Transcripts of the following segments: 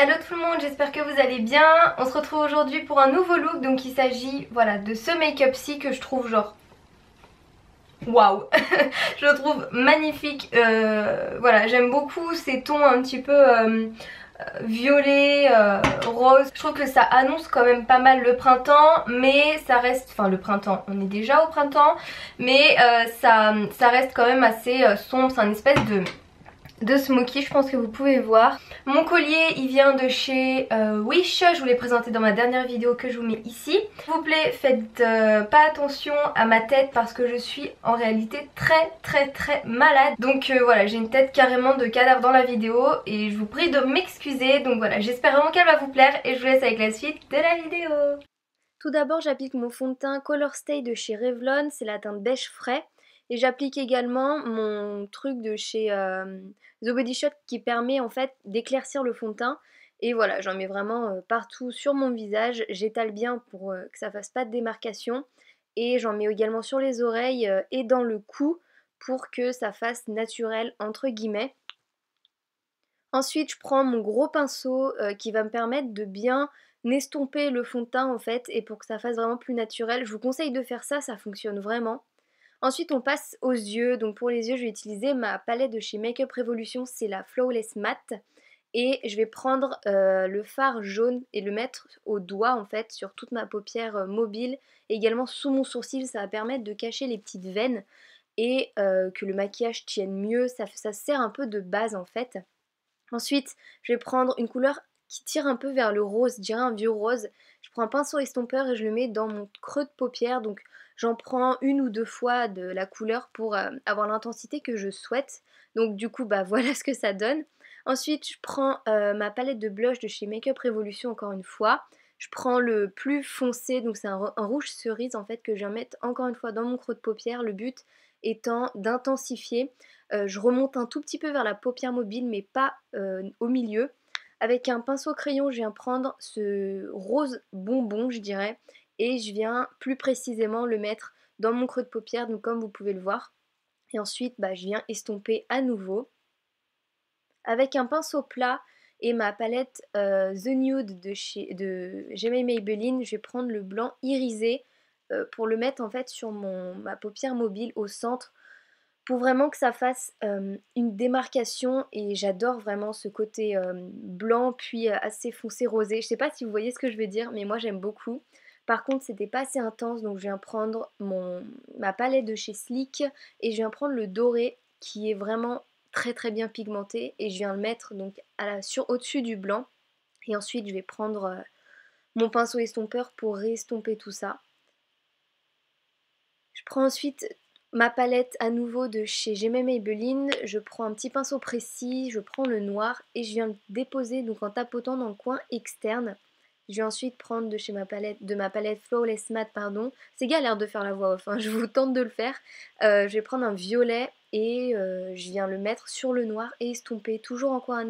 Hello tout le monde, j'espère que vous allez bien. On se retrouve aujourd'hui pour un nouveau look. Donc il s'agit voilà, de ce make-up-ci que je trouve genre waouh. Je le trouve magnifique. Voilà, j'aime beaucoup ces tons un petit peu violet, rose. Je trouve que ça annonce quand même pas mal le printemps, mais ça reste, enfin le printemps, on est déjà au printemps, mais ça reste quand même assez sombre. C'est un espèce de smoky, je pense que vous pouvez voir. Mon collier il vient de chez Wish, je vous l'ai présenté dans ma dernière vidéo que je vous mets ici. S'il vous plaît, faites pas attention à ma tête parce que je suis en réalité très malade. Donc voilà, j'ai une tête carrément de cadavre dans la vidéo et je vous prie de m'excuser. Donc voilà, j'espère vraiment qu'elle va vous plaire et je vous laisse avec la suite de la vidéo. Tout d'abord, j'applique mon fond de teint Color Stay de chez Revlon, c'est la teinte beige frais. Et j'applique également mon truc de chez The Body Shop qui permet en fait d'éclaircir le fond de teint. Et voilà, j'en mets vraiment partout sur mon visage. J'étale bien pour que ça fasse pas de démarcation. Et j'en mets également sur les oreilles et dans le cou pour que ça fasse naturel entre guillemets. Ensuite, je prends mon gros pinceau qui va me permettre de bien estomper le fond de teint en fait et pour que ça fasse vraiment plus naturel. Je vous conseille de faire ça, ça fonctionne vraiment. Ensuite, on passe aux yeux. Donc pour les yeux, je vais utiliser ma palette de chez Makeup Revolution, c'est la Flawless Matte. Et je vais prendre le fard jaune et le mettre au doigt en fait sur toute ma paupière mobile. Et également sous mon sourcil, ça va permettre de cacher les petites veines et que le maquillage tienne mieux. Ça sert un peu de base en fait. Ensuite, je vais prendre une couleur qui tire un peu vers le rose, je dirais un vieux rose. Je prends un pinceau estompeur et je le mets dans mon creux de paupière. Donc j'en prends une ou deux fois de la couleur pour avoir l'intensité que je souhaite. Donc du coup, bah voilà ce que ça donne. Ensuite, je prends ma palette de blush de chez Makeup Revolution encore une fois. Je prends le plus foncé, donc c'est un rouge cerise en fait que je viens mettre encore une fois dans mon creux de paupière. Le but étant d'intensifier. Je remonte un tout petit peu vers la paupière mobile mais pas au milieu. Avec un pinceau crayon, je viens prendre ce rose bonbon, je dirais, et je viens plus précisément le mettre dans mon creux de paupière, donc comme vous pouvez le voir. Et ensuite, bah, je viens estomper à nouveau. Avec un pinceau plat et ma palette The Nude de Gemma Maybelline, je vais prendre le blanc irisé pour le mettre en fait sur ma paupière mobile au centre pour vraiment que ça fasse une démarcation et j'adore vraiment ce côté blanc puis assez foncé rosé. Je sais pas si vous voyez ce que je veux dire mais moi j'aime beaucoup. Par contre c'était pas assez intense donc je viens prendre ma palette de chez Sleek et je viens prendre le doré qui est vraiment très bien pigmenté et je viens le mettre donc au-dessus du blanc et ensuite je vais prendre mon pinceau estompeur pour réestomper tout ça. Je prends ensuite ma palette à nouveau de chez Gemma Maybelline, je prends un petit pinceau précis, je prends le noir et je viens le déposer donc en tapotant dans le coin externe. Je vais ensuite prendre de ma palette Flawless Matte, pardon. C'est galère de faire la voix off, hein, je vous tente de le faire. Je vais prendre un violet et je viens le mettre sur le noir et estomper toujours en coin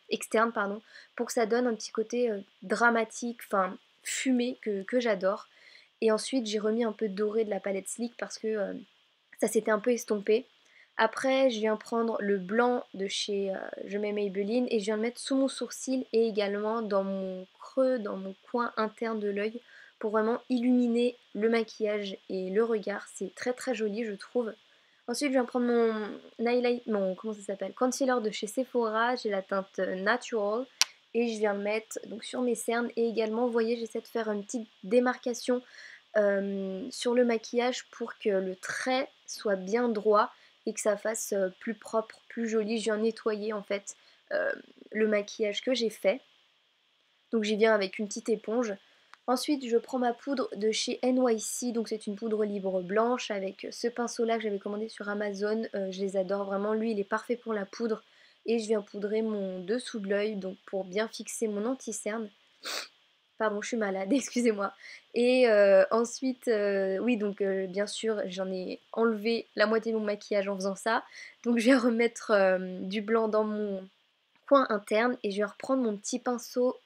externe, pardon, pour que ça donne un petit côté dramatique, enfin fumé que j'adore. Et ensuite j'ai remis un peu de doré de la palette Sleek parce que ça s'était un peu estompé. Après je viens prendre le blanc de chez Je mets Maybelline et je viens le mettre sous mon sourcil et également dans mon creux, dans mon coin interne de l'œil pour vraiment illuminer le maquillage et le regard. C'est très joli je trouve. Ensuite je viens prendre comment ça s'appelle, concealer de chez Sephora, j'ai la teinte Natural et je viens le mettre donc sur mes cernes et également vous voyez j'essaie de faire une petite démarcation sur le maquillage pour que le trait soit bien droit et que ça fasse plus propre, plus joli. Je viens nettoyer en fait le maquillage que j'ai fait. Donc j'y viens avec une petite éponge. Ensuite je prends ma poudre de chez NYC, donc c'est une poudre libre blanche avec ce pinceau là que j'avais commandé sur Amazon. Je les adore vraiment, lui il est parfait pour la poudre. Et je viens poudrer mon dessous de l'œil donc pour bien fixer mon anti-cerne. Pardon, je suis malade, excusez-moi. Et ensuite, oui, donc bien sûr, j'en ai enlevé la moitié de mon maquillage en faisant ça. Donc je vais remettre du blanc dans mon coin interne et je vais reprendre mon petit pinceau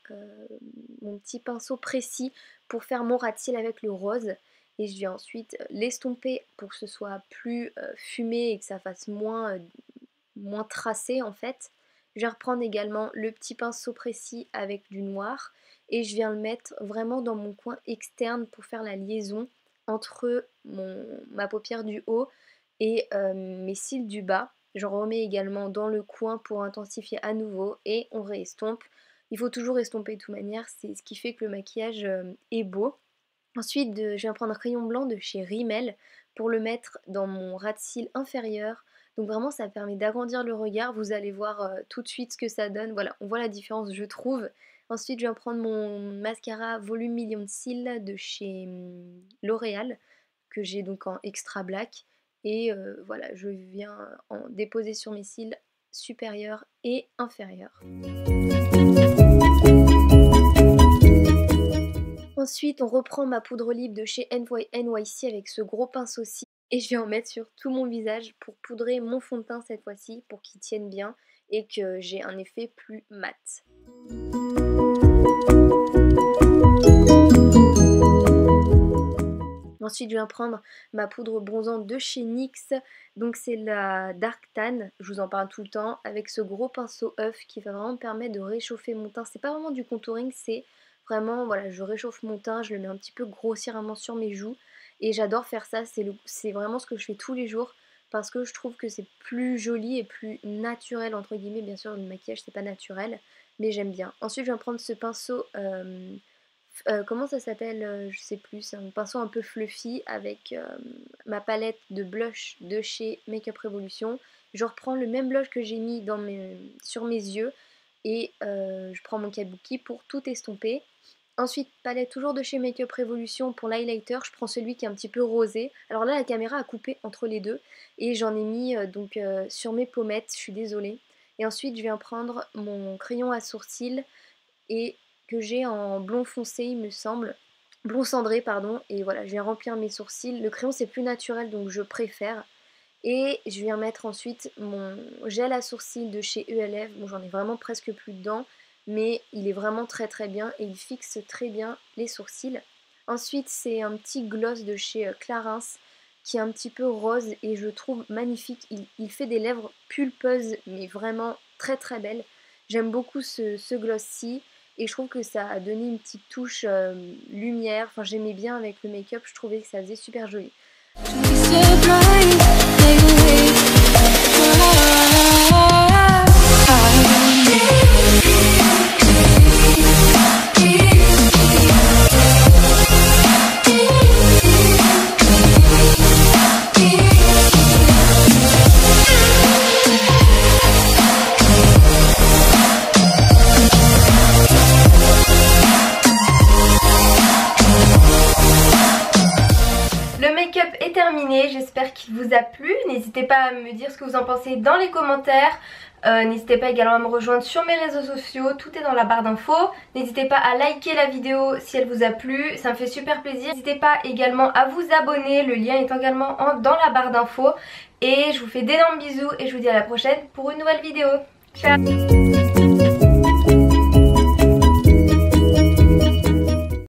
précis pour faire mon ras de cils avec le rose. Et je vais ensuite l'estomper pour que ce soit plus fumé et que ça fasse moins tracé en fait. Je vais reprendre également le petit pinceau précis avec du noir et je viens le mettre vraiment dans mon coin externe pour faire la liaison entre ma paupière du haut et mes cils du bas. J'en remets également dans le coin pour intensifier à nouveau et on réestompe. Il faut toujours estomper de toute manière, c'est ce qui fait que le maquillage est beau. Ensuite, je viens prendre un crayon blanc de chez Rimmel pour le mettre dans mon ras de cils inférieur. Donc vraiment, ça permet d'agrandir le regard. Vous allez voir tout de suite ce que ça donne. Voilà, on voit la différence, je trouve. Ensuite, je viens prendre mon mascara volume million de cils de chez L'Oréal, que j'ai donc en extra black. Et voilà, je viens en déposer sur mes cils supérieurs et inférieurs. Ensuite, on reprend ma poudre libre de chez NYC avec ce gros pinceau-ci et je vais en mettre sur tout mon visage pour poudrer mon fond de teint cette fois-ci pour qu'il tienne bien et que j'ai un effet plus mat. Ensuite, je viens prendre ma poudre bronzante de chez NYX, donc c'est la Dark Tan, je vous en parle tout le temps, avec ce gros pinceau œuf qui va vraiment me permettre de réchauffer mon teint. C'est pas vraiment du contouring, c'est vraiment, voilà, je réchauffe mon teint, je le mets un petit peu grossièrement sur mes joues et j'adore faire ça, c'est vraiment ce que je fais tous les jours parce que je trouve que c'est plus joli et plus naturel entre guillemets. Bien sûr, le maquillage c'est pas naturel, mais j'aime bien. Ensuite, je viens prendre ce pinceau... comment ça s'appelle, je sais plus, c'est un pinceau un peu fluffy avec ma palette de blush de chez Makeup Revolution. Je reprends le même blush que j'ai mis sur mes yeux et je prends mon kabuki pour tout estomper. Ensuite, palette toujours de chez Makeup Revolution pour l'highlighter, je prends celui qui est un petit peu rosé. Alors là, la caméra a coupé entre les deux et j'en ai mis sur mes pommettes, je suis désolée. Et ensuite, je viens prendre mon crayon à sourcils et que j'ai en blond foncé il me semble, blond cendré pardon, et voilà, je viens remplir mes sourcils. Le crayon c'est plus naturel donc je préfère. Et je viens mettre ensuite mon gel à sourcils de chez ELF, bon j'en ai vraiment presque plus dedans, mais il est vraiment très très bien et il fixe très bien les sourcils. Ensuite c'est un petit gloss de chez Clarins qui est un petit peu rose et je trouve magnifique, il fait des lèvres pulpeuses mais vraiment très très belles. J'aime beaucoup ce gloss-ci. Et je trouve que ça a donné une petite touche lumière, enfin j'aimais bien avec le make-up, je trouvais que ça faisait super joli. J'espère qu'il vous a plu. N'hésitez pas à me dire ce que vous en pensez dans les commentaires. N'hésitez pas également à me rejoindre sur mes réseaux sociaux, tout est dans la barre d'infos. N'hésitez pas à liker la vidéo si elle vous a plu, ça me fait super plaisir. N'hésitez pas également à vous abonner, le lien est également dans la barre d'infos. Et je vous fais d'énormes bisous et je vous dis à la prochaine pour une nouvelle vidéo. Ciao.